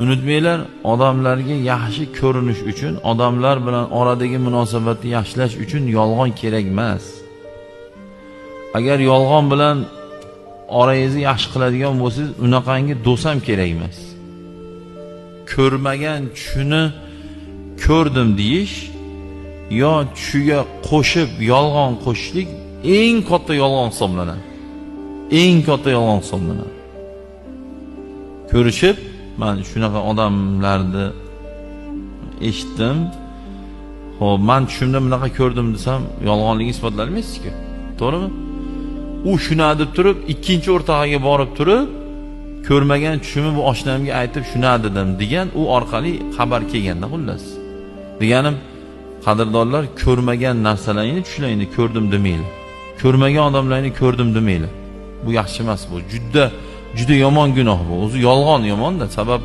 unutmanglar, odamlarga yaxshi ko'rinish uchun, odamlar bilan oradagi munosabatni yaxshilash uchun yolg'on kerak emas. Agar yolg'on bilan orangizni yaxshi qiladigan bo'lsangiz, unaqangi do'st ham kerak emas. Ko'rmagan tushni ko'rdim deyish yo tushiga qo'shib yolg'on qo'shishlik eng katta yolg'on hisoblanadi. Eng katta yolg'on hisoblanadi. Ko'rishib, men shunaqa odamlarni eshitdim. Xo'p, men tushimda bunaqa ko'rdim desam, yolg'onligi isbotlanmaysiz-ku. To'g'rimi? U shuna deb turib, ikkinchi o'rtog'iga borib turib, ko'rmagan tushimni bu oshnamga aytib shuna dedim degan, u orqali xabar kelganda xullas. Deganim, qadrdonlar, ko'rmagan narsalarni tushlaringni ko'rdim demanglar. Ko'rmagan odamlarni ko'rdim demanglar. Bu yaxshi emas bu. Juda yomon gunoh bu. O'zi yolg'on yomon-da, sabab